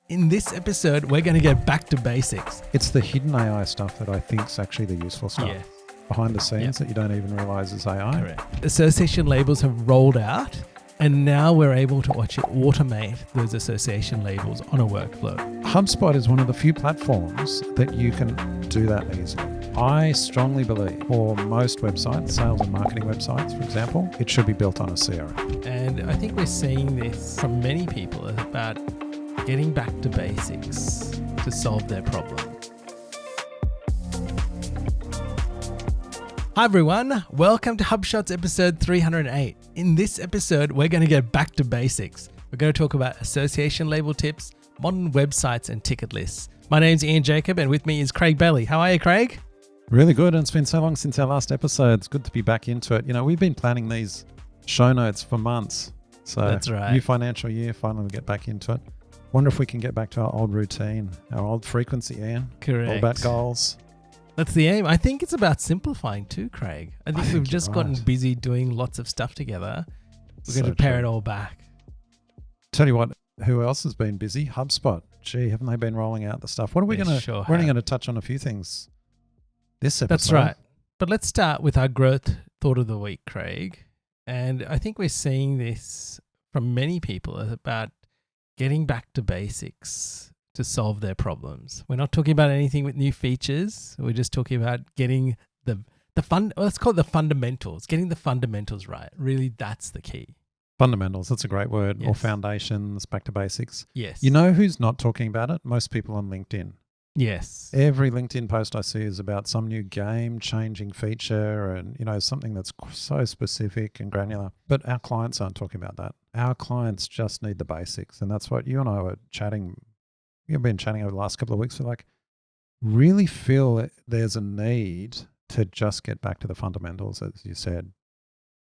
In this episode, we're going to get back to basics. It's the hidden AI stuff that I think is actually the useful stuff. Yeah. Behind the scenes that you don't even realize is AI. Correct. Association labels have rolled out, and now we're able to automate those association labels on a workflow. HubSpot is one of the few platforms that you can do that easily. I strongly believe for most websites, sales and marketing websites, for example, it should be built on a CRM. And I think we're seeing this from many people about getting back to basics to solve their problem. Hi everyone, welcome to HubShots episode 308. In this episode, we're going to get back to basics. We're going to talk about association label tips, modern websites, and ticket lists. My name's Ian Jacob, and with me is Craig Bailey. How are you, Craig? Really good, and it's been so long since our last episode. It's good to be back into it. You know, we've been planning these show notes for months. So that's right. New financial year, finally we get back into it. Wonder if we can get back to our old routine, our old frequency, Ian. Correct. All about goals. That's the aim. I think it's about simplifying too, Craig. I think we've just gotten busy doing lots of stuff together. We're going to pare it all back. Tell you what, who else has been busy? HubSpot. Gee, haven't they been rolling out the stuff? What are we going to? We're only going to touch on a few things this episode. That's right. But let's start with our growth thought of the week, Craig. And I think we're seeing this from many people about getting back to basics to solve their problems. We're not talking about anything with new features. We're just talking about getting let's call it the fundamentals, getting the fundamentals right. Really, that's the key. Fundamentals, that's a great word. Yes. Or foundations, back to basics. Yes. You know who's not talking about it? Most people on LinkedIn. Yes. Every LinkedIn post I see is about some new game-changing feature and, you know, something that's so specific and granular. But our clients aren't talking about that. Our clients just need the basics. And that's what you and I were chatting. We've been chatting over the last couple of weeks. We're like, really feel there's a need to just get back to the fundamentals, as you said.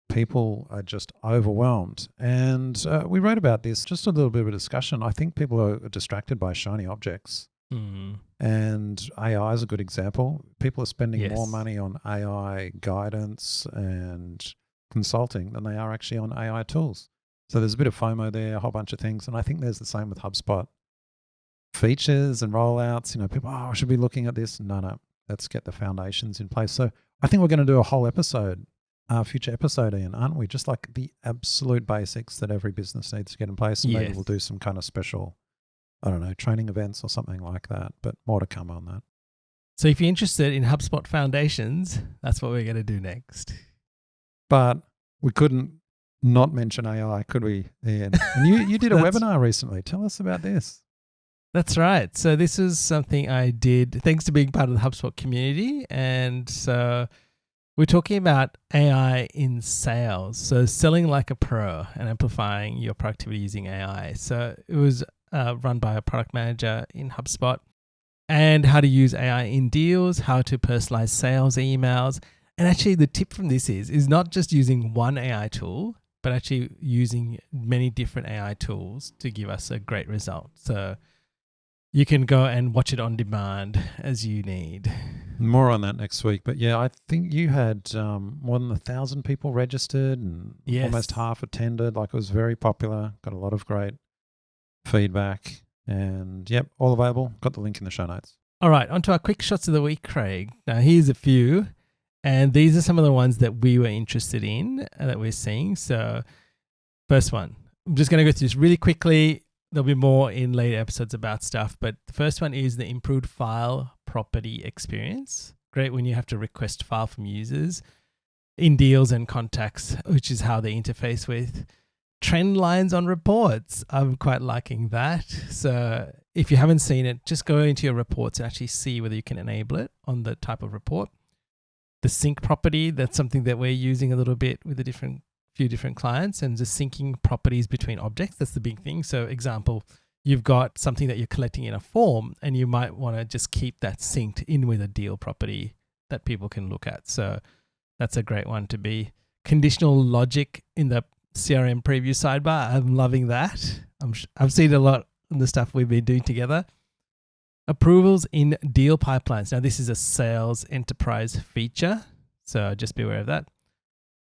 People are just overwhelmed. And we wrote about this, just a little bit of a discussion. I think people are distracted by shiny objects. Mm. And AI is a good example. People are spending more Yes. money on AI guidance and consulting than they are actually on AI tools. So there's a bit of FOMO there, a whole bunch of things. And I think there's the same with HubSpot. Features and rollouts, you know, people, I should be looking at this. No, let's get the foundations in place. So I think we're going to do a whole episode, future episode, Ian, aren't we? Just like the absolute basics that every business needs to get in place. And maybe we'll do some kind of special, I don't know, training events or something like that, but more to come on that. So if you're interested in HubSpot foundations, that's what we're going to do next. But we couldn't not mention AI, could we, Ian? And you did a webinar recently. Tell us about this. That's right. So this is something I did thanks to being part of the HubSpot community. And so we're talking about AI in sales. So selling like a pro and amplifying your productivity using AI. So it was run by a product manager in HubSpot, and how to use AI in deals, how to personalize sales emails. And actually the tip from this is not just using one AI tool, but actually using many different AI tools to give us a great result. So you can go and watch it on demand as you need. More on that next week. But yeah, I think you had more than 1,000 people registered and almost half attended. Like, it was very popular. Got a lot of great feedback. And yep, all available. Got the link in the show notes. All right, on to our quick shots of the week, Craig. Now, here's a few. And these are some of the ones that we were interested in that we're seeing. So first one, I'm just going to go through this really quickly. There'll be more in later episodes about stuff, but the first one is the improved file property experience. Great when you have to request file from users in deals and contacts, which is how they interface with trend lines on reports. I'm quite liking that. So if you haven't seen it, just go into your reports and actually see whether you can enable it on the type of report. The sync property, that's something that we're using a little bit with a few different clients, and just syncing properties between objects. That's the big thing. So example, you've got something that you're collecting in a form and you might want to just keep that synced in with a deal property that people can look at. So that's a great one to be. Conditional logic in the CRM Preview sidebar. I'm loving that. I've seen a lot in the stuff we've been doing together. Approvals in deal pipelines. Now this is a sales enterprise feature, so just be aware of that.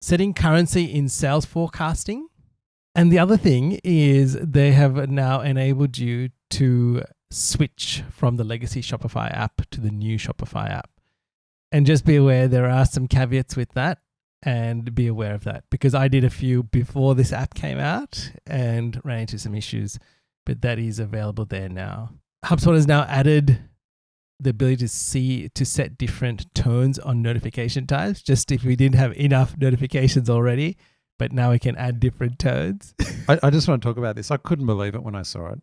Setting currency in sales forecasting. And the other thing is they have now enabled you to switch from the legacy Shopify app to the new Shopify app. And just be aware there are some caveats with that, and be aware of that, because I did a few before this app came out and ran into some issues, but that is available there now. HubSpot has now added the ability to set different tones on notification types, just if we didn't have enough notifications already, but now we can add different tones. I just want to talk about this. I couldn't believe it when I saw it.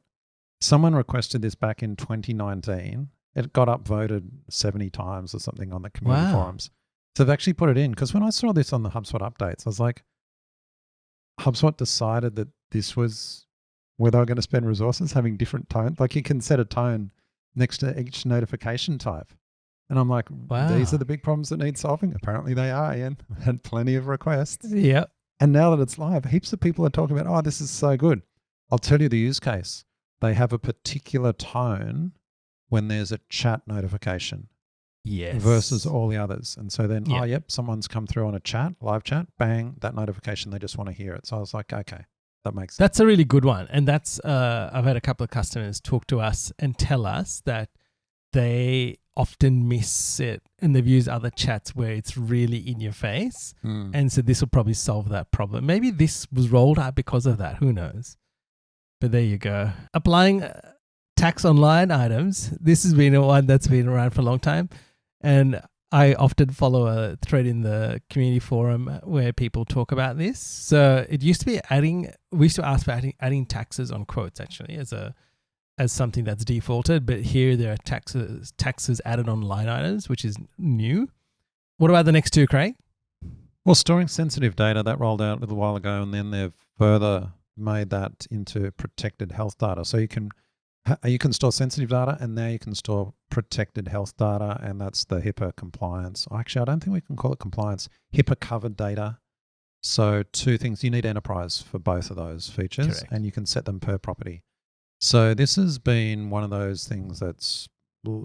Someone requested this back in 2019. It got upvoted 70 times or something on the community forums. So they've actually put it in, because when I saw this on the HubSpot updates, I was like, HubSpot decided that this was where they were going to spend resources, having different tones. Like you can set a tone next to each notification type. And I'm like, these are the big problems that need solving. Apparently they are, Ian. Had plenty of requests. Yep. And now that it's live, heaps of people are talking about, this is so good. I'll tell you the use case. They have a particular tone when there's a chat notification versus all the others. And so then, someone's come through on a chat, live chat, bang, that notification, they just want to hear it. So I was like, okay, that makes sense. That's a really good one. And that's, I've had a couple of customers talk to us and tell us that they often miss it, and they've used other chats where it's really in your face. And so this will probably solve that problem. Maybe this was rolled out because of that. Who knows? But there you go. Applying tax on line items. This has been one that's been around for a long time. And I often follow a thread in the community forum where people talk about this. So it used to be we used to ask for adding taxes on quotes actually as something that's defaulted. But here there are taxes added on line items, which is new. What about the next two, Craig? Well, storing sensitive data, that rolled out a little while ago, and then they've further made that into protected health data. So you can store sensitive data, and now you can store protected health data, and that's the HIPAA compliance. Actually, I don't think we can call it compliance. HIPAA covered data. So two things, you need enterprise for both of those features. Correct. And you can set them per property. So this has been one of those things that's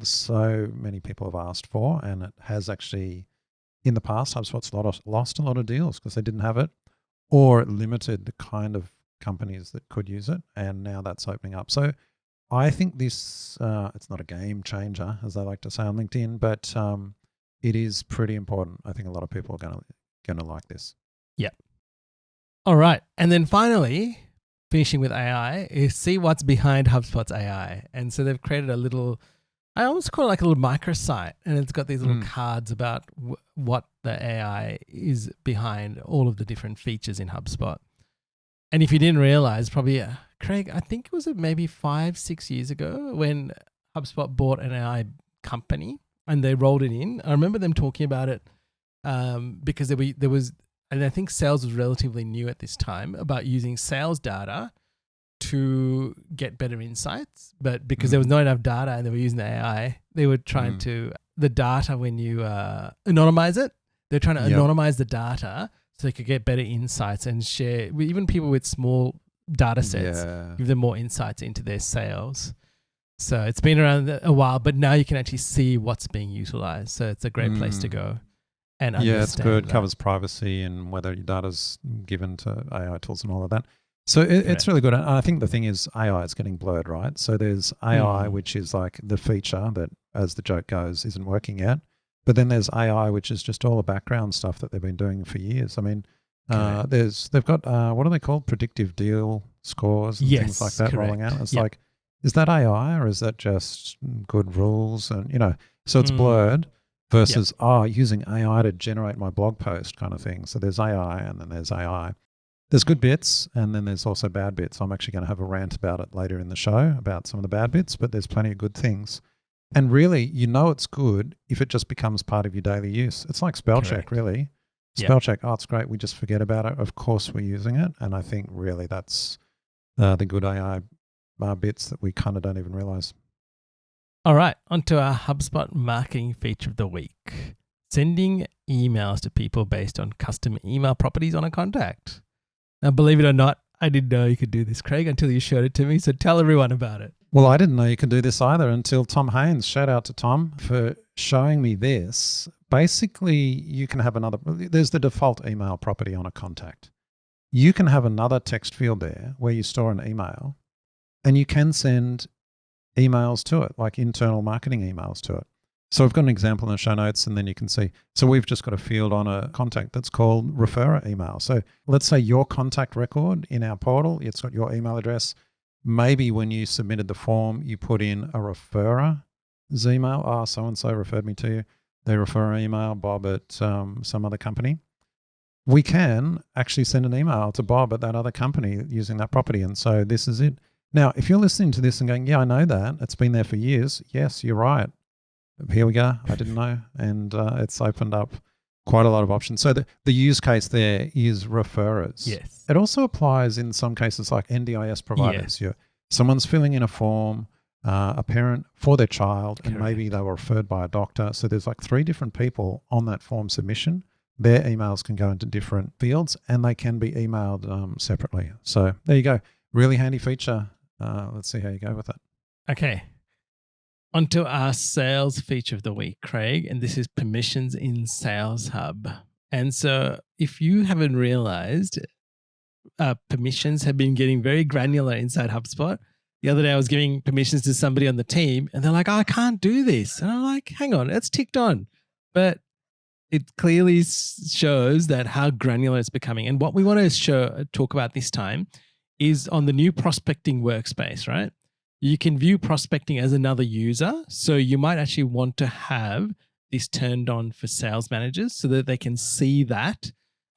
so many people have asked for, and it has actually, in the past, HubSpot's lost a lot of deals because they didn't have it, or it limited the kind of companies that could use it, and now that's opening up. So I think this, it's not a game changer, as I like to say on LinkedIn, but it is pretty important. I think a lot of people are going to like this. Yeah. All right. And then finally, finishing with AI, is see what's behind HubSpot's AI. And so they've created a little, I almost call it like a little microsite, and it's got these little cards about what the AI is behind all of the different features in HubSpot. And if you didn't realize, probably, Craig, I think it was maybe 5-6 years ago when HubSpot bought an AI company and they rolled it in. I remember them talking about it because there was, and I think sales was relatively new at this time, about using sales data to get better insights. But because there was not enough data and they were using the AI, they were trying to, the data when you anonymize it, they're trying to anonymize the data so they could get better insights and share, even people with small data sets, give them more insights into their sales. So it's been around a while, but now you can actually see what's being utilized. So it's a great place to go and understand. Yeah, it's good. It covers privacy and whether your data's given to AI tools and all of that. So it's really good. And I think the thing is AI is getting blurred, right? So there's AI, which is like the feature that, as the joke goes, isn't working yet. But then there's AI, which is just all the background stuff that they've been doing for years. I mean, they've got, what are they called? Predictive deal scores and things like that rolling out. It's like, is that AI or is that just good rules? And, so it's blurred versus, using AI to generate my blog post kind of thing. So there's AI and then there's AI. There's good bits and then there's also bad bits. I'm actually going to have a rant about it later in the show about some of the bad bits, but there's plenty of good things. And really, it's good if it just becomes part of your daily use. It's like spell check, really. Spell check, it's great. We just forget about it. Of course, we're using it. And I think really that's the good AI bits that we kind of don't even realize. All right, on to our HubSpot marketing feature of the week. Sending emails to people based on custom email properties on a contact. Now, believe it or not, I didn't know you could do this, Craig, until you showed it to me. So tell everyone about it. Well, I didn't know you could do this either until Tom Haynes. Shout out to Tom for showing me this. Basically, you can have there's the default email property on a contact. You can have another text field there where you store an email, and you can send emails to it, like internal marketing emails to it. So we've got an example in the show notes, and then you can see. So we've just got a field on a contact that's called referrer email. So let's say your contact record in our portal, it's got your email address. Maybe when you submitted the form, you put in a referrer's email. Oh, so-and-so referred me to you. They refer an email, Bob at some other company. We can actually send an email to Bob at that other company using that property. And so this is it. Now, if you're listening to this and going, yeah, I know that. It's been there for years. Yes, you're right. Here we go. I didn't know. And it's opened up quite a lot of options. So the use case there is referrers. Yes. It also applies in some cases like NDIS providers. Yeah. Someone's filling in a form, a parent for their child, and Correct. maybe they were referred by a doctor. So there's like 3 different people on that form submission. Their emails can go into different fields and they can be emailed separately. So there you go. Really handy feature. Let's see how you go with it. Okay. Onto our sales feature of the week, Craig, and this is permissions in Sales Hub. And so if you haven't realized, permissions have been getting very granular inside HubSpot. The other day I was giving permissions to somebody on the team and they're like, oh, I can't do this. And I'm like, hang on, it's ticked on. But it clearly shows that how granular it's becoming. And what we want to talk about this time is on the new prospecting workspace, right? You can view prospecting as another user. So you might actually want to have this turned on for sales managers so that they can see that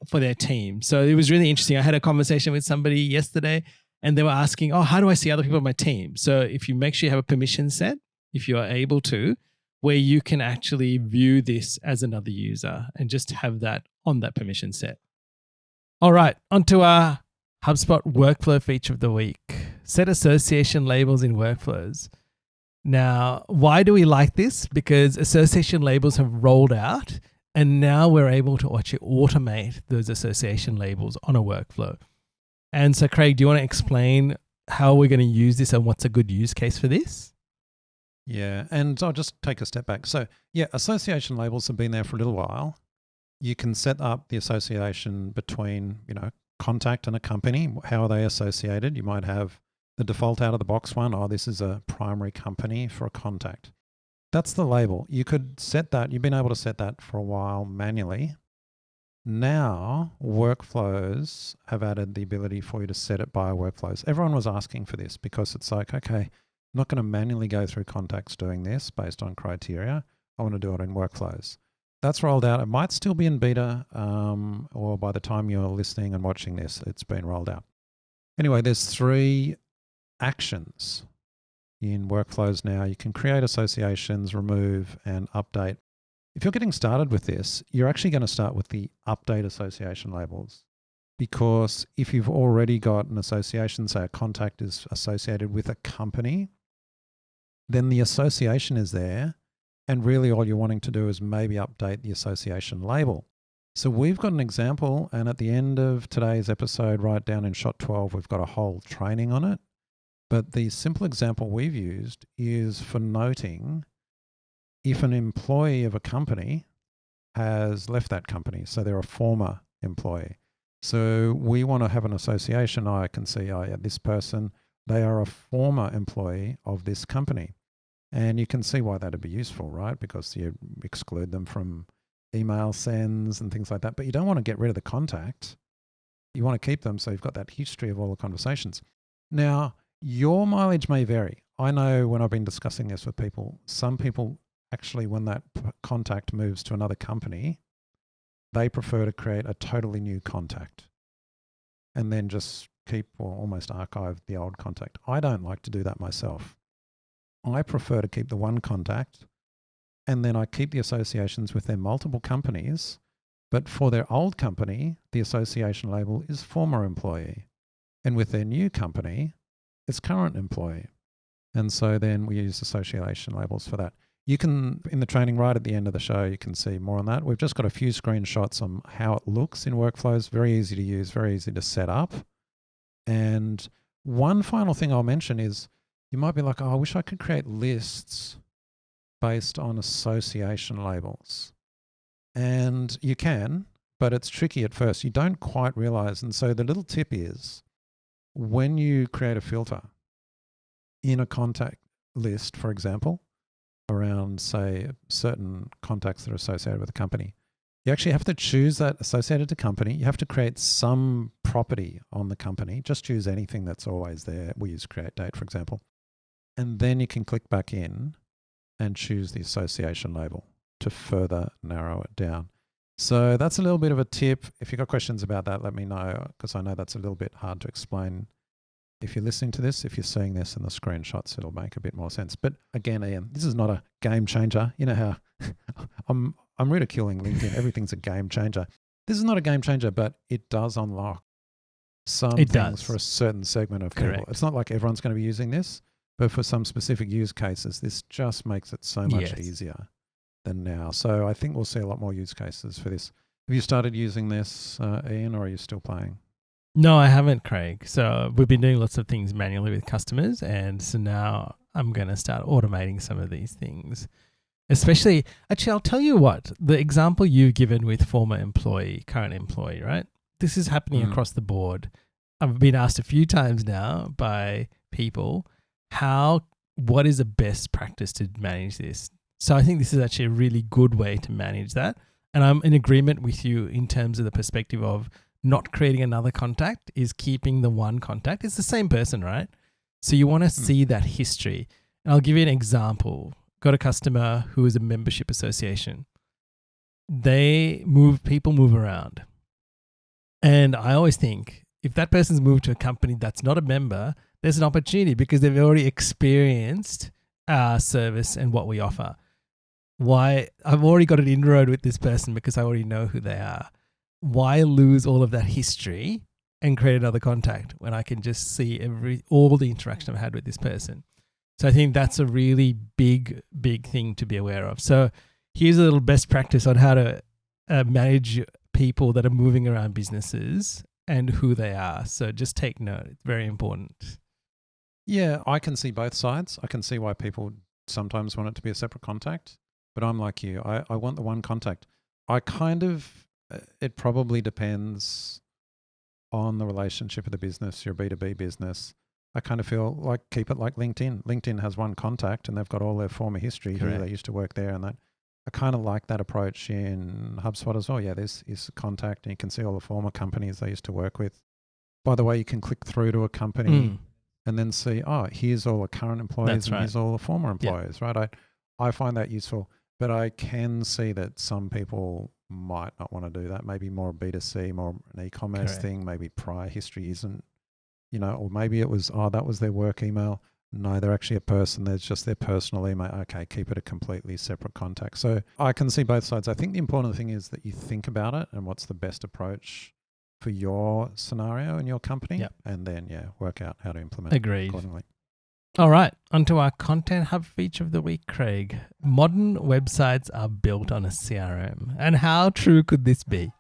for their team. So it was really interesting. I had a conversation with somebody yesterday and they were asking, oh, how do I see other people on my team? So if you make sure you have a permission set, if you are able to, where you can actually view this as another user and just have that on that permission set. All right, onto our HubSpot workflow feature of the week. Set association labels in workflows. Now, why do we like this? Because association labels have rolled out and now we're able to actually automate those association labels on a workflow. And so, Craig, do you want to explain how we're going to use this and what's a good use case for this? Yeah, and I'll just take a step back. So, yeah, association labels have been there for a little while. You can set up the association between, contact and a company. How are they associated? You might have the default out of the box one. Oh, this is a primary company for a contact. That's the label. You could set that. You've been able to set that for a while manually. Now, workflows have added the ability for you to set it by workflows. Everyone was asking for this because it's like, okay, I'm not going to manually go through contacts doing this based on criteria. I want to do it in workflows. That's rolled out. It might still be in beta, or by the time you're listening and watching this, it's been rolled out. Anyway, there's 3 actions in workflows now. You can create associations, remove, and update. If you're getting started with this, you're actually going to start with the update association labels. Because if you've already got an association, say a contact is associated with a company, then the association is there. And really all you're wanting to do is maybe update the association label. So we've got an example, and at the end of today's episode, right down in shot 12, we've got a whole training on it. But the simple example we've used is for noting if an employee of a company has left that company. So they're a former employee. So we want to have an association. I can see, this person, they are a former employee of this company. And you can see why that'd be useful, right? Because you exclude them from email sends and things like that. But you don't want to get rid of the contact. You want to keep them so you've got that history of all the conversations. Now, your mileage may vary. I know when I've been discussing this with people, some people actually, when that contact moves to another company, they prefer to create a totally new contact and then just keep or almost archive the old contact. I don't like to do that myself. I prefer to keep the one contact and then I keep the associations with their multiple companies, but for their old company, the association label is former employee. And with their new company, it's current employee. And so then we use association labels for that. You can, in the training right at the end of the show, you can see more on that. We've just got a few screenshots on how it looks in workflows. Very easy to use, very easy to set up. And one final thing I'll mention is you might be like, I wish I could create lists based on association labels. And you can, but it's tricky at first. You don't quite realize. And so the little tip is when you create a filter in a contact, list, for example, around, say, certain contacts that are associated with a company, you actually have to choose that associated to company. You have to create some property on the company. Just choose anything that's always there. We use create date, for example. And then you can click back in and choose the association label to further narrow it down. So that's a little bit of a tip. If you've got questions about that, let me know, because I know that's a little bit hard to explain. If you're listening to this, if you're seeing this in the screenshots, it'll make a bit more sense. But again, Ian, this is not a game changer. You know how I'm ridiculing LinkedIn. Everything's a game changer. This is not a game changer, but it does unlock some things for a certain segment of people. It's not like everyone's going to be using this, but for some specific use cases, this just makes it so much easier than now. So I think we'll see a lot more use cases for this. Have you started using this, Ian, or are you still playing? No, I haven't, Craig. So we've been doing lots of things manually with customers. And so now I'm going to start automating some of these things. Especially, actually, I'll tell you what, the example you've given with former employee, current employee, right? This is happening across the board. I've been asked a few times now by people, what is the best practice to manage this? So I think this is actually a really good way to manage that. And I'm in agreement with you in terms of the perspective of not creating another contact, is keeping the one contact. It's the same person, right? So you want to see that history. And I'll give you an example. Got a customer who is a membership association. People move around. And I always think if that person's moved to a company that's not a member, there's an opportunity because they've already experienced our service and what we offer. Why? I've already got an inroad with this person because I already know who they are. Why lose all of that history and create another contact when I can just see all the interaction I've had with this person? So I think that's a really big thing to be aware of. So here's a little best practice on how to manage people that are moving around businesses and who they are. So just take note. It's very important. Yeah, I can see both sides. I can see why people sometimes want it to be a separate contact, but I'm like you. I want the one contact. It probably depends on the relationship of the business, your B2B business. I kind of feel like keep it like LinkedIn. LinkedIn has one contact and they've got all their former history. Who they used to work there and that. I kind of like that approach in HubSpot as well. Yeah, this is a contact and you can see all the former companies they used to work with. By the way, you can click through to a company and then see, here's all the current employees and here's all the former employees, right? I find that useful, but I can see that some people might not want to do that. Maybe more B2C, more an e-commerce thing. Maybe prior history isn't, or maybe it was, that was their work email. No, they're actually a person. There's just their personal email. Okay, keep it a completely separate contact. So I can see both sides. I think the important thing is that you think about it and what's the best approach for your scenario and your company, and then work out how to implement it accordingly. All right, onto our Content Hub feature of the week, Craig. Modern websites are built on a CRM. And how true could this be?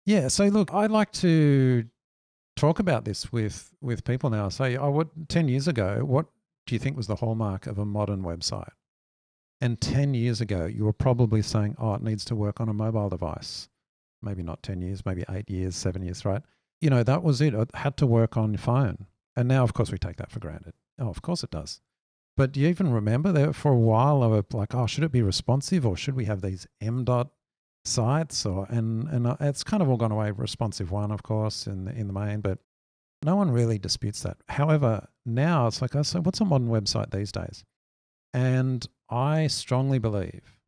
Yeah, so look, I'd like to talk about this with people now. So 10 years ago, what do you think was the hallmark of a modern website? And 10 years ago, you were probably saying, it needs to work on a mobile device. Maybe not 10 years, maybe 8 years, 7 years, right? That was it. It had to work on your phone. And now, of course, we take that for granted. Oh, of course it does. But do you even remember that for a while they were like, should it be responsive or should we have these M.dot sites? And it's kind of all gone away. Responsive one, of course, in the main, but no one really disputes that. However, now it's like, so what's a modern website these days? And I strongly believe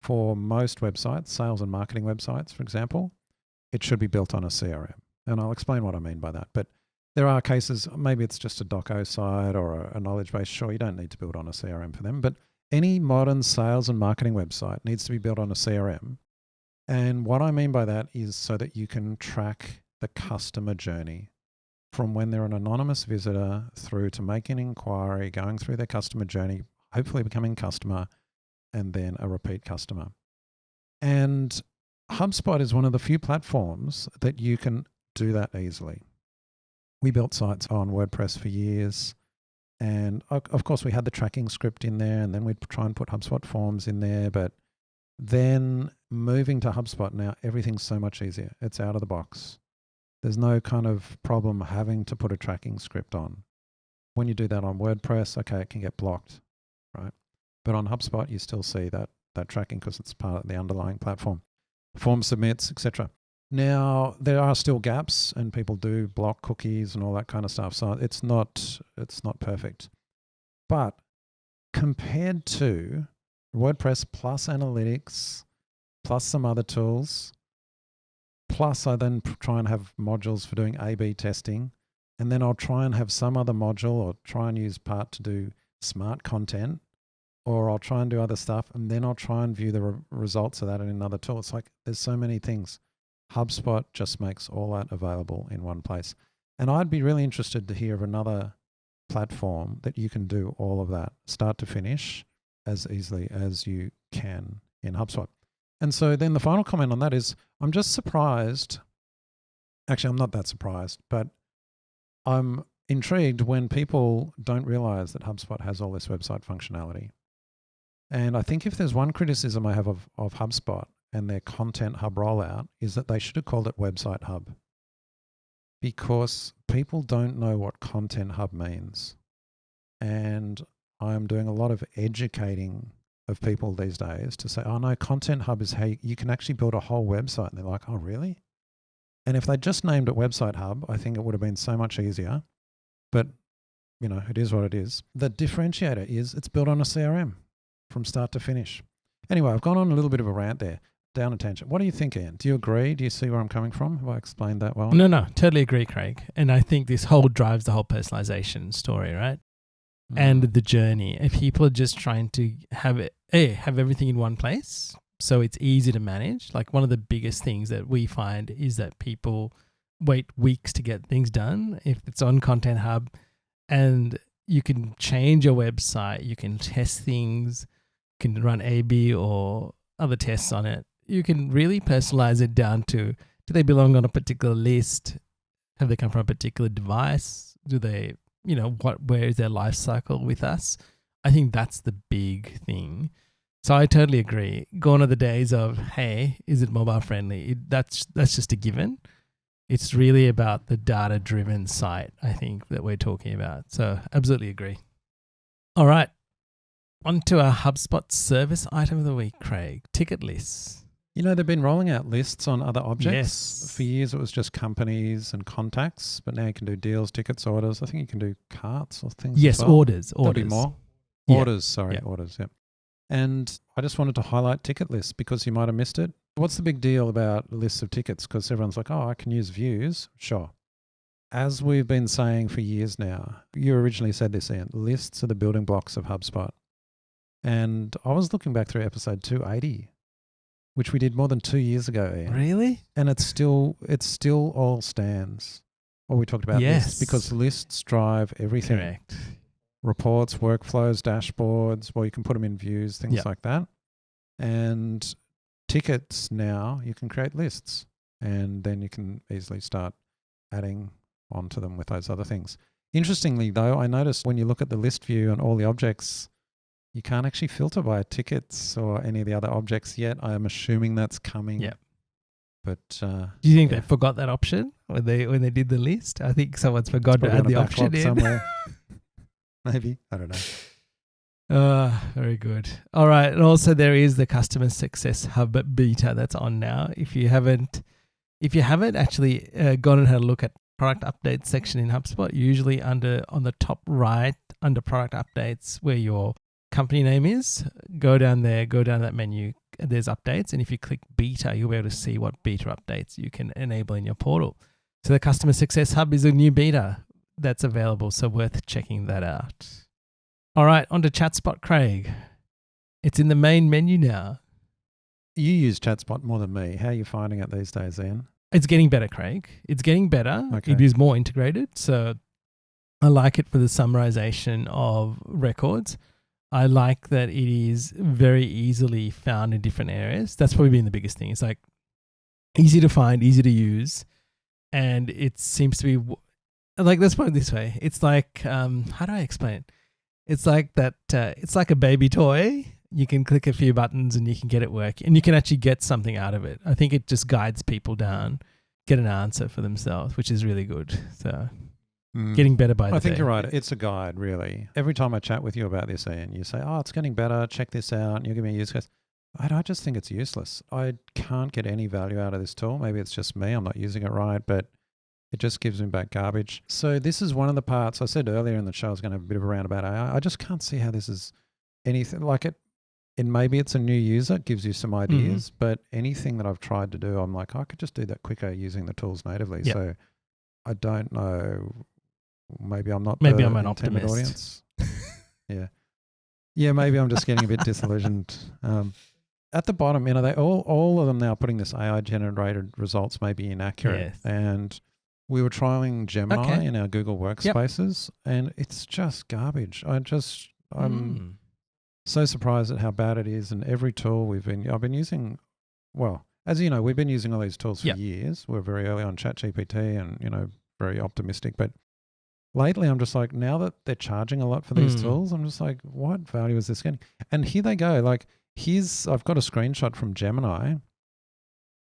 for most websites, sales and marketing websites, for example, it should be built on a CRM. And I'll explain what I mean by that. But there are cases, maybe it's just a doco site or a knowledge base. Sure, you don't need to build on a CRM for them, but any modern sales and marketing website needs to be built on a CRM. And what I mean by that is so that you can track the customer journey from when they're an anonymous visitor through to making an inquiry, going through their customer journey, hopefully becoming a customer, and then a repeat customer. And HubSpot is one of the few platforms that you can do that easily. We built sites on WordPress for years. And of course, we had the tracking script in there, and then we'd try and put HubSpot forms in there. But then moving to HubSpot now, everything's so much easier. It's out of the box. There's no kind of problem having to put a tracking script on. When you do that on WordPress, okay, it can get blocked, right? But on HubSpot, you still see that tracking because it's part of the underlying platform. Form submits, etc. Now, there are still gaps and people do block cookies and all that kind of stuff. So it's not perfect. But compared to WordPress plus analytics, plus some other tools, plus I then try and have modules for doing A/B testing, and then I'll try and have some other module or try and use part to do smart content, or I'll try and do other stuff, and then I'll try and view the results of that in another tool. It's like there's so many things. HubSpot just makes all that available in one place. And I'd be really interested to hear of another platform that you can do all of that, start to finish, as easily as you can in HubSpot. And so then the final comment on that is, I'm just surprised. Actually, I'm not that surprised, but I'm intrigued when people don't realize that HubSpot has all this website functionality. And I think if there's one criticism I have of HubSpot and their Content Hub rollout is that they should have called it Website Hub, because people don't know what Content Hub means. And I'm doing a lot of educating of people these days to say, oh no, Content Hub is how you can actually build a whole website. And they're like, oh really? And if they just named it Website Hub, I think it would have been so much easier. But, you know, it is what it is. The differentiator is it's built on a CRM from start to finish. Anyway, I've gone on a little bit of a rant there, down a tangent. What do you think, Ian? Do you agree? Do you see where I'm coming from? Have I explained that well? No, totally agree, Craig. And I think this whole drives the whole personalization story, right? And the journey. If people are just trying to have everything in one place, so it's easy to manage. Like one of the biggest things that we find is that people wait weeks to get things done. If it's on Content Hub, and you can change your website, you can test things, you can run A/B or other tests on it. You can really personalize it down to, do they belong on a particular list? Have they come from a particular device? Do they, where is their life cycle with us? I think that's the big thing. So I totally agree. Gone are the days of, hey, is it mobile friendly? That's just a given. It's really about the data-driven site, I think, that we're talking about. So absolutely agree. All right. On to our HubSpot service item of the week, Craig. Ticket lists. They've been rolling out lists on other objects. Yes. For years it was just companies and contacts, but now you can do deals, tickets, orders. I think you can do carts or things Yes, as well. orders. There'll be more. Yeah. Orders, orders, yeah. And I just wanted to highlight ticket lists because you might have missed it. What's the big deal about lists of tickets? Because everyone's like, oh, I can use views. Sure. As we've been saying for years now, you originally said this, Ian, lists are the building blocks of HubSpot. And I was looking back through episode 280, which we did more than 2 years ago, Ian. Really? And it still all stands. What we talked about lists, because lists drive everything. Correct. Reports, workflows, dashboards. Well, you can put them in views, things like that. And tickets now, you can create lists, and then you can easily start adding onto them with those other things. Interestingly, though, I noticed when you look at the list view and all the objects, you can't actually filter by tickets or any of the other objects yet. I am assuming that's coming. Yeah. But do you think they forgot that option when they did the list? I think someone's forgot to add the option in somewhere. Maybe. I don't know. Very good. All right. And also there is the Customer Success Hub beta that's on now. If you haven't actually gone and had a look at product updates section in HubSpot, usually on the top right under product updates where your company name is, go down that menu, there's updates, and if you click beta, you'll be able to see what beta updates you can enable in your portal. So the Customer Success Hub is a new beta that's available, so worth checking that out. All right, on to ChatSpot, Craig. It's in the main menu now. You use ChatSpot more than me. How are you finding it these days, Ian? It's getting better, Craig. It's getting better. Okay. It is more integrated, so I like it for the summarization of records. I like that it is very easily found in different areas. That's probably been the biggest thing. It's like easy to find, easy to use, and it seems to be like, let's put it this way. It's like, how do I explain it? It's like that. It's like a baby toy. You can click a few buttons and you can get it working, and you can actually get something out of it. I think it just guides people down, get an answer for themselves, which is really good. So, getting better by the day. I think you're right. It's a guide, really. Every time I chat with you about this, Ian, you say, "Oh, it's getting better. Check this out." And you give me a use case. I just think it's useless. I can't get any value out of this tool. Maybe it's just me. I'm not using it right, but it just gives me back garbage. So this is one of the parts I said earlier in the show I was going to have a bit of a roundabout AI. I just can't see how this is anything like it. And maybe it's a new user, it gives you some ideas, but anything that I've tried to do, I'm like, I could just do that quicker using the tools natively. Yep. So I don't know. Maybe I'm not. Maybe I'm an optimist. Audience. Yeah. Maybe I'm just getting a bit disillusioned. At the bottom, they all of them now putting this AI generated results may be inaccurate, and we were trialing Gemini in our Google Workspaces, and it's just garbage. I'm so surprised at how bad it is, and every tool I've been using, well, as you know, we've been using all these tools for years. We're very early on ChatGPT and, very optimistic. But lately I'm just like, now that they're charging a lot for these tools, I'm just like, what value is this getting? And here they go. Like I've got a screenshot from Gemini.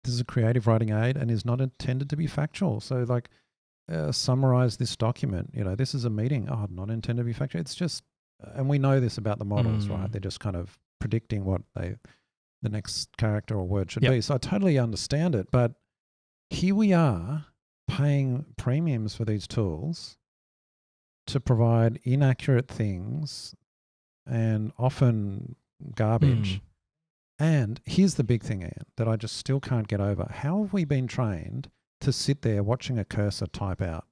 This is a creative writing aid and is not intended to be factual. So like summarize this document. This is a meeting. Oh, not intended to be factual. It's just, and we know this about the models, right? They're just kind of predicting what the next character or word should be. So I totally understand it. But here we are paying premiums for these tools to provide inaccurate things and often garbage. And here's the big thing, Ian, that I just still can't get over. How have we been trained to sit there watching a cursor type out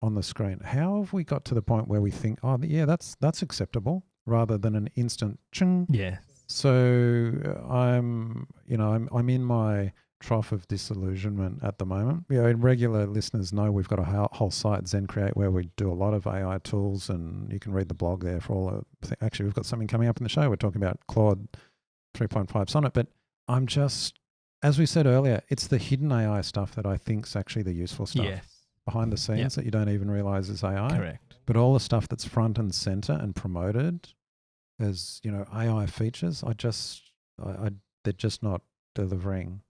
on the screen? How have we got to the point where we think, oh, yeah, that's acceptable, rather than an instant ching? Yeah. So I'm in my trough of disillusionment at the moment. Regular listeners know we've got a whole site, Zen Create, where we do a lot of AI tools, and you can read the blog there for all actually, we've got something coming up in the show. We're talking about Claude 3.5 Sonnet, but I'm just, as we said earlier, it's the hidden AI stuff that I think is actually the useful stuff. Yes. Behind the scenes that you don't even realize is AI. Correct. But all the stuff that's front and center and promoted as, AI features, they're just not delivering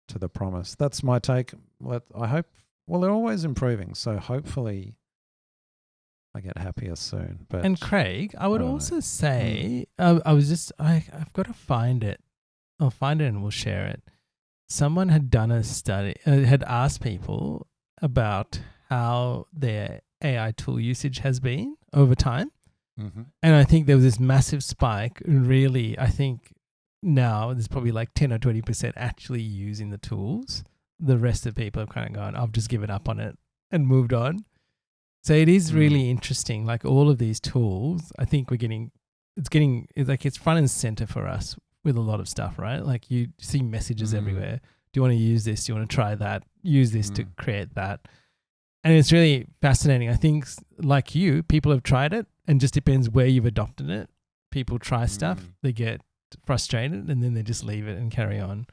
to the promise. That's my take. I hope, they're always improving. So hopefully I get happier soon. But and Craig, I would also say, I've got to find it. I'll find it and we'll share it. Someone had done a study, had asked people about how their AI tool usage has been over time. And I think there was this massive spike. Really, I think now there's probably like 10 or 20% actually using the tools. The rest of the people have kind of gone, I've just given up on it and moved on. So it is really interesting. Like all of these tools, I think it's front and center for us with a lot of stuff, right? Like you see messages everywhere. Do you want to use this? Do you want to try that? Use this to create that. And it's really fascinating. I think like you, people have tried it, and just depends where you've adopted it. People try stuff, they get frustrated, and then they just leave it and carry on.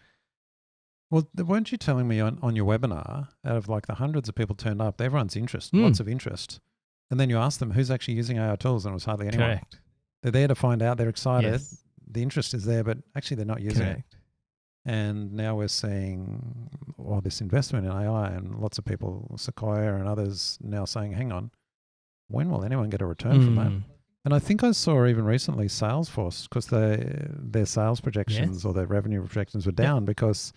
Well, weren't you telling me on your webinar, out of like the hundreds of people turned up, everyone's lots of interest. And then you ask them who's actually using AI tools, and it was hardly anyone. Correct. They're there to find out, they're excited. Yes. The interest is there, but actually they're not using it. And now we're seeing this investment in AI, and lots of people, Sequoia and others, now saying, hang on, when will anyone get a return from that? And I think I saw even recently Salesforce, because their sales projections or their revenue projections were down because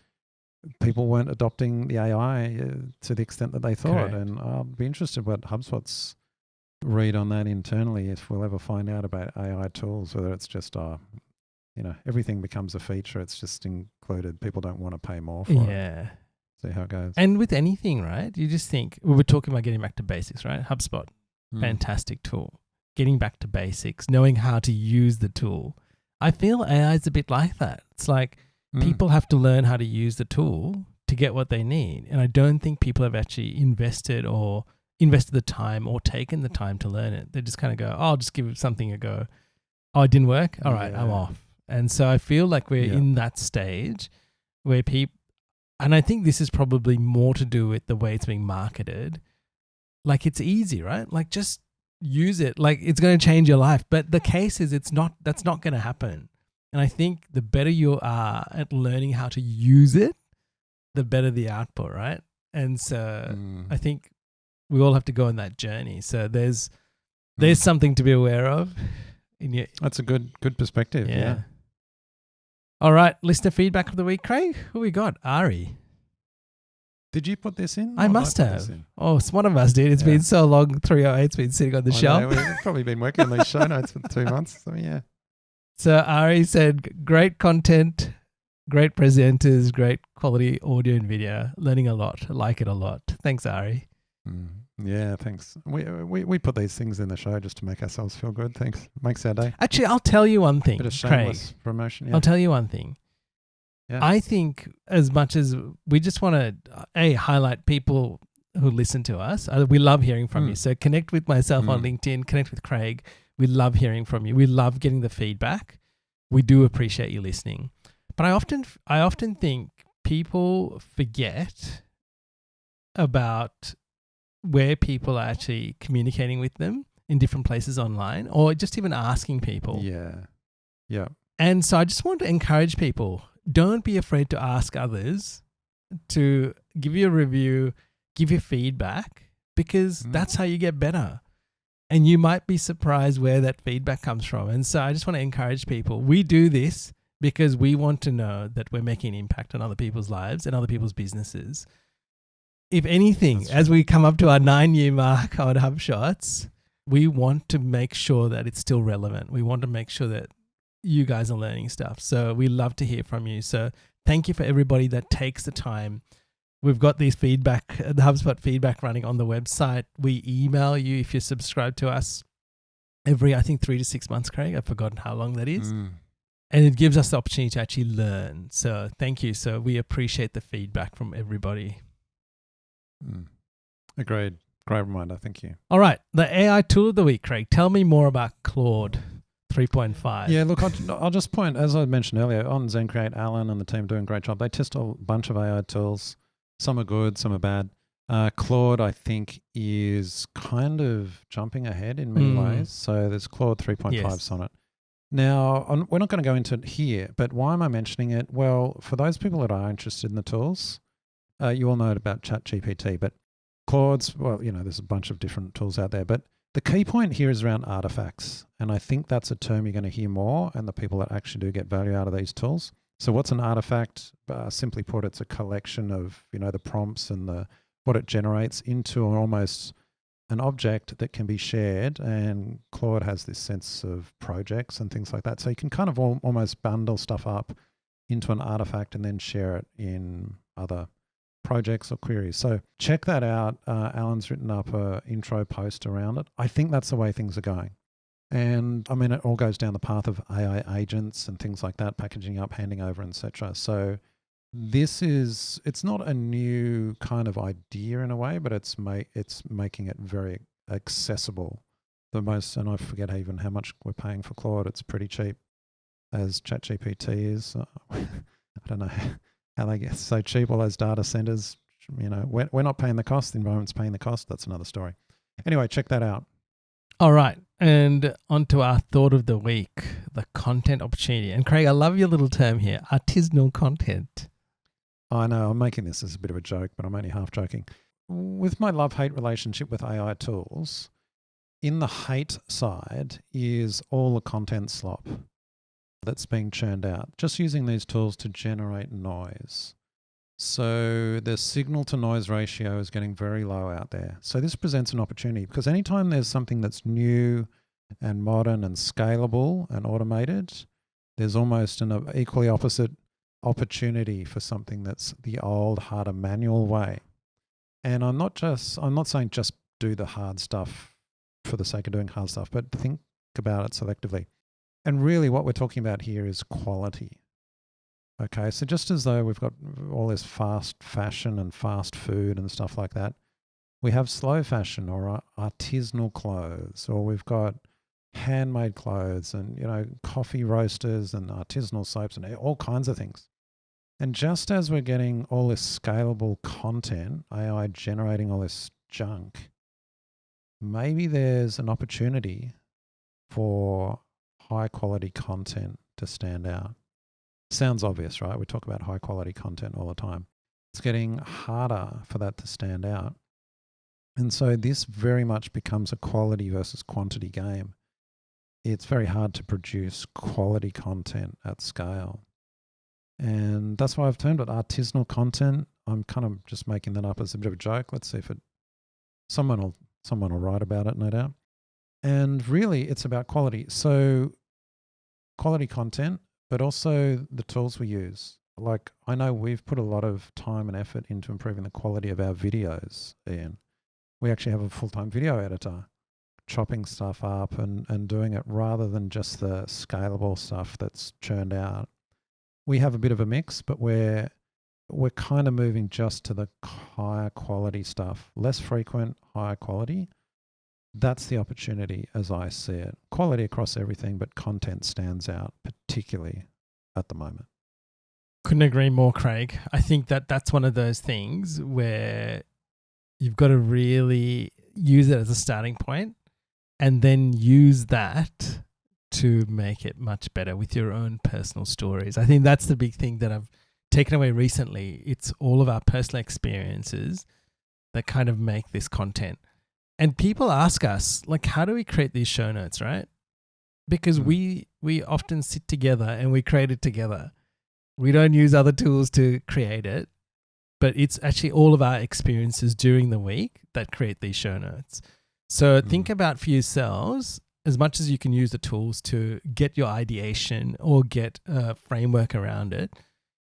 people weren't adopting the AI to the extent that they thought. Correct. And I'll be interested what HubSpot's read on that internally, if we'll ever find out about AI tools, whether it's just everything becomes a feature. It's just included. People don't want to pay more for it. Yeah. See how it goes. And with anything, right? You just think, we're talking about getting back to basics, right? HubSpot, fantastic tool. Getting back to basics, knowing how to use the tool. I feel AI is a bit like that. It's like people have to learn how to use the tool to get what they need. And I don't think people have actually invested the time or taken the time to learn it. They just kind of go, I'll just give something a go. Oh, it didn't work? All right, I'm off. And so I feel like we're in that stage where people, and I think this is probably more to do with the way it's being marketed. Like it's easy, right? Like just use it. Like it's going to change your life. But the case is that's not going to happen. And I think the better you are at learning how to use it, the better the output, right? And so I think we all have to go on that journey. So there's something to be aware of. That's a good perspective. Yeah. All right, listener feedback of the week, Craig. Who we got? Ari. Did you put this in? I must have. Oh, one of us did. It's been so long. 308's been sitting on the shelf. We've probably been working on these show notes for 2 months. So yeah. So Ari said, great content, great presenters, great quality audio and video. Learning a lot. Like it a lot. Thanks, Ari. Yeah, thanks. We put these things in the show just to make ourselves feel good. Thanks. Makes our day. Actually, I'll tell you one thing, Bit of shameless promotion. Yeah. I'll tell you one thing. Yeah. I think as much as we just want to highlight people who listen to us, we love hearing from you. So connect with myself on LinkedIn, connect with Craig. We love hearing from you. We love getting the feedback. We do appreciate you listening. But I often think people forget about where people are actually communicating with them in different places online, or just even asking people. Yeah. And so I just want to encourage people, don't be afraid to ask others to give you a review, give you feedback, because that's how you get better. And you might be surprised where that feedback comes from. And so I just want to encourage people. We do this because we want to know that we're making an impact on other people's lives and other people's businesses. If anything, as we come up to our 9-year mark on HubShots, we want to make sure that it's still relevant. We want to make sure that you guys are learning stuff. So we love to hear from you. So thank you for everybody that takes the time. We've got these feedback, the HubSpot feedback running on the website. We email you if you subscribe to us every, I think, 3 to 6 months, Craig. I've forgotten how long that is. And it gives us the opportunity to actually learn. So thank you. So we appreciate the feedback from everybody. Agreed. Great reminder. Thank you. All right. The AI tool of the week, Craig. Tell me more about Claude 3.5. Yeah, look, I'll just point, as I mentioned earlier, on ZenCreate, Alan and the team doing a great job. They test a bunch of AI tools. Some are good, some are bad. Claude, I think, is kind of jumping ahead in many ways. So there's Claude 3.5 Sonnet. Now, we're not going to go into it here, but why am I mentioning it? Well, for those people that are interested in the tools, you all know about ChatGPT, but Claude's, well, there's a bunch of different tools out there, but the key point here is around artifacts. And I think that's a term you're going to hear more, and the people that actually do get value out of these tools. So what's an artifact? Simply put, it's a collection of, the prompts and what it generates into almost an object that can be shared. And Claude has this sense of projects and things like that. So you can kind of almost bundle stuff up into an artifact and then share it in other projects or queries. So check that out. Alan's written up an intro post around it. I think that's the way things are going. And I mean, it all goes down the path of AI agents and things like that, packaging up, handing over, etc. So it's not a new kind of idea in a way, but it's making it very accessible. And I forget even how much we're paying for Claude. It's pretty cheap, as ChatGPT is. I don't know how they get so cheap. All those data centers, we're not paying the cost. The environment's paying the cost. That's another story. Anyway, check that out. All right. And on to our thought of the week, the content opportunity. And Craig, I love your little term here, artisanal content. I know, I'm making this as a bit of a joke, but I'm only half joking. With my love-hate relationship with AI tools, in the hate side is all the content slop that's being churned out, just using these tools to generate noise. So the signal to noise ratio is getting very low out there. So this presents an opportunity, because anytime there's something that's new and modern and scalable and automated, there's almost an equally opposite opportunity for something that's the old, harder manual way. And I'm not saying just do the hard stuff for the sake of doing hard stuff, but think about it selectively. And really what we're talking about here is quality. Okay, so just as though we've got all this fast fashion and fast food and stuff like that, we have slow fashion or artisanal clothes, or we've got handmade clothes and, coffee roasters and artisanal soaps and all kinds of things. And just as we're getting all this scalable content, AI generating all this junk, maybe there's an opportunity for high quality content to stand out. Sounds obvious, right? We talk about high quality content all the time. It's getting harder for that to stand out. And so this very much becomes a quality versus quantity game. It's very hard to produce quality content at scale. And that's why I've termed it artisanal content. I'm kind of just making that up as a bit of a joke. Let's see if someone will write about it, no doubt. And really, it's about quality. So quality content, but also the tools we use. Like, I know we've put a lot of time and effort into improving the quality of our videos, Ian. We actually have a full-time video editor chopping stuff up and doing it rather than just the scalable stuff that's churned out. We have a bit of a mix, but we're kind of moving just to the higher quality stuff, less frequent, higher quality. That's the opportunity as I see it. Quality across everything, but content stands out, particularly at the moment. Couldn't agree more, Craig. I think that's one of those things where you've got to really use it as a starting point and then use that to make it much better with your own personal stories. I think that's the big thing that I've taken away recently. It's all of our personal experiences that kind of make this content. And people ask us, like, how do we create these show notes, right? Because we often sit together and we create it together. We don't use other tools to create it, but it's actually all of our experiences during the week that create these show notes. So think about for yourselves, as much as you can use the tools to get your ideation or get a framework around it,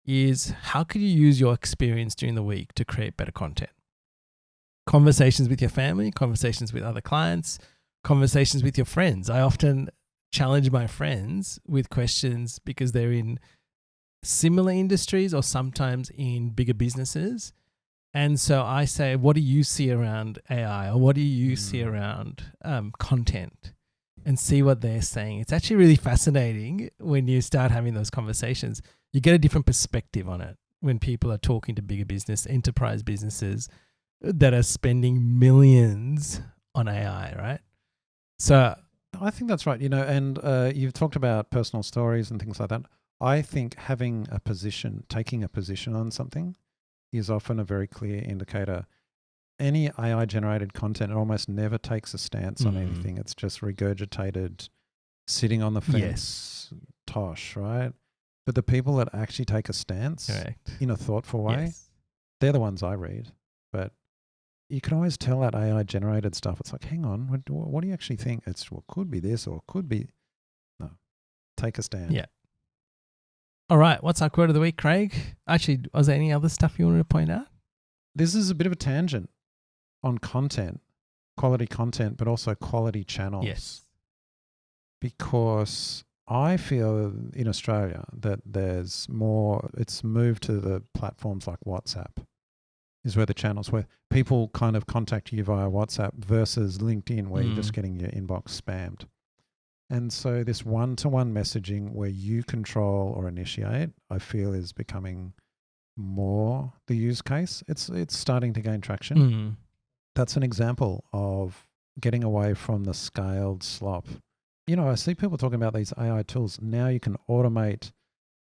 is how could you use your experience during the week to create better content? Conversations with your family, conversations with other clients, conversations with your friends. I often challenge my friends with questions because they're in similar industries or sometimes in bigger businesses. And so I say, what do you see around AI or what do you see around content? And see what they're saying. It's actually really fascinating when you start having those conversations. You get a different perspective on it when people are talking to bigger business, enterprise businesses that are spending millions on AI, right? So I think that's right. And you've talked about personal stories and things like that. I think taking a position on something is often a very clear indicator. Any AI generated content, it almost never takes a stance on anything. It's just regurgitated, sitting on the fence, tosh, right? But the people that actually take a stance in a thoughtful way, they're the ones I read. But you can always tell that AI generated stuff. It's like, hang on, what do you actually think? Could be this or it could be. No, take a stand. Yeah. All right. What's our quote of the week, Craig? Actually, was there any other stuff you wanted to point out? This is a bit of a tangent on content, quality content, but also quality channels. Yes. Because I feel in Australia that there's more, it's moved to the platforms like WhatsApp is where the channels where people kind of contact you via WhatsApp versus LinkedIn where you're just getting your inbox spammed. And so this one-to-one messaging where you control or initiate, I feel is becoming more the use case. It's starting to gain traction. That's an example of getting away from the scaled slop. I see people talking about these AI tools. Now you can automate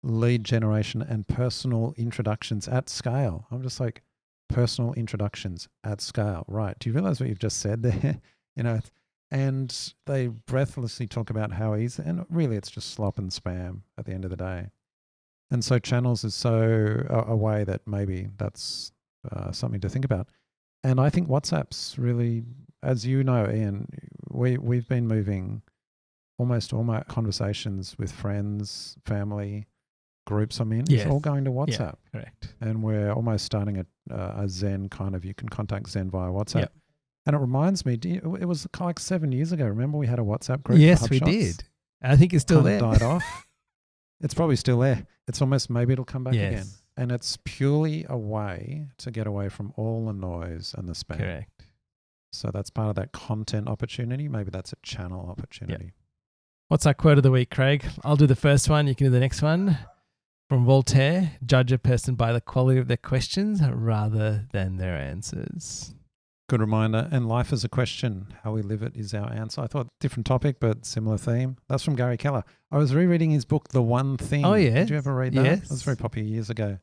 lead generation and personal introductions at scale. I'm just like, personal introductions at scale. Right. Do you realize what you've just said there? And they breathlessly talk about how easy, and really it's just slop and spam at the end of the day. And so channels is so a way that maybe that's something to think about. And I think WhatsApp's really, as you know, Ian, we've been moving almost all my conversations with friends, family, groups I'm in, it's all going to WhatsApp. Yeah, correct. And we're almost starting a Zen kind of, you can contact Zen via WhatsApp. Yep. And it reminds me, it was like 7 years ago. Remember we had a WhatsApp group? Yes, we did. I think it's still there. Died off. It's probably still there. It's almost, maybe it'll come back again. And it's purely a way to get away from all the noise and the spam. Correct. So that's part of that content opportunity. Maybe that's a channel opportunity. Yep. What's our quote of the week, Craig? I'll do the first one. You can do the next one. From Voltaire, judge a person by the quality of their questions rather than their answers. Good reminder. And life is a question. How we live it is our answer. I thought different topic, but similar theme. That's from Gary Keller. I was rereading his book, The One Thing. Oh, yeah. Did you ever read that? Yes. That was very popular years ago.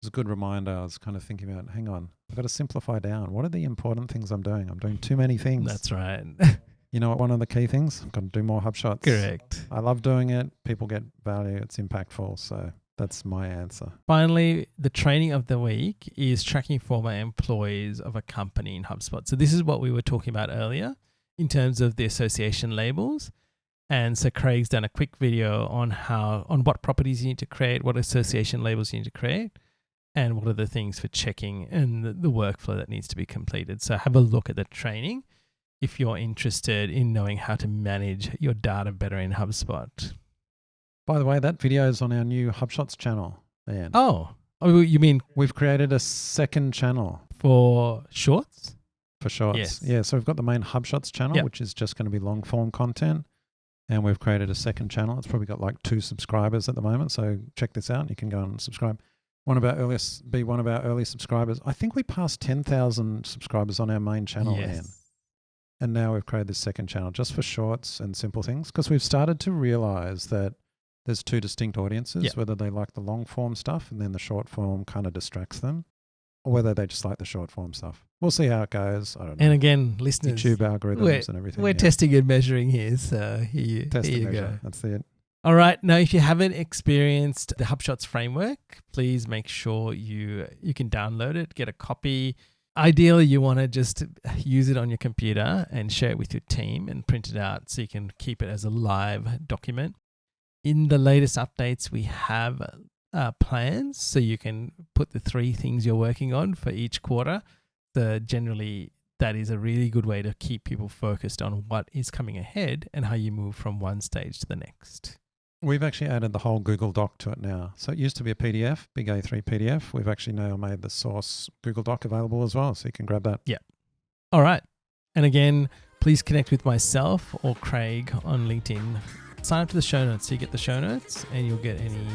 was a good reminder. I was kind of thinking about, hang on, I've got to simplify down. What are the important things I'm doing? I'm doing too many things. That's right. You know what? One of the key things, I've got to do more HubShots. Correct. I love doing it. People get value. It's impactful. So that's my answer. Finally, the training of the week is tracking former employees of a company in HubSpot. So this is what we were talking about earlier in terms of the association labels. And so Craig's done a quick video on what properties you need to create, what association labels you need to create, and what are the things for checking and the workflow that needs to be completed. So have a look at the training if you're interested in knowing how to manage your data better in HubSpot. By the way, that video is on our new HubShots channel, Ian. Oh, you mean We've created a second channel for shorts? for shorts. Yes. Yeah, so we've got the main HubShots channel, which is just going to be long form content. And we've created a second channel. It's probably got like 2 subscribers at the moment. So check this out. You can go and subscribe. Be one of our early subscribers. I think we passed 10,000 subscribers on our main channel, Yes. Ian. And now we've created this second channel just for shorts and simple things, because we've started to realize that there's 2 distinct audiences, whether they like the long form stuff and then the short form kind of distracts them, or whether they just like the short form stuff. We'll see how it goes. I don't know. And again, listeners, YouTube algorithms and everything. we're testing and measuring here. So here you go. That's it. All right. Now, if you haven't experienced the HubShots framework, please make sure you can download it, get a copy. Ideally, you want to just use it on your computer and share it with your team and print it out so you can keep it as a live document. In the latest updates, we have plans so you can put the 3 things you're working on for each quarter. So generally, that is a really good way to keep people focused on what is coming ahead and how you move from one stage to the next. We've actually added the whole Google Doc to it now. So it used to be a PDF, big A3 PDF. We've actually now made the source Google Doc available as well, so you can grab that. Yeah. All right. And again, please connect with myself or Craig on LinkedIn. Sign up to the show notes so you get the show notes and you'll get any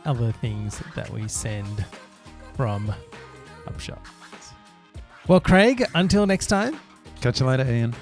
other things that we send from HubShots. Well, Craig, until next time. Catch you later, Ian.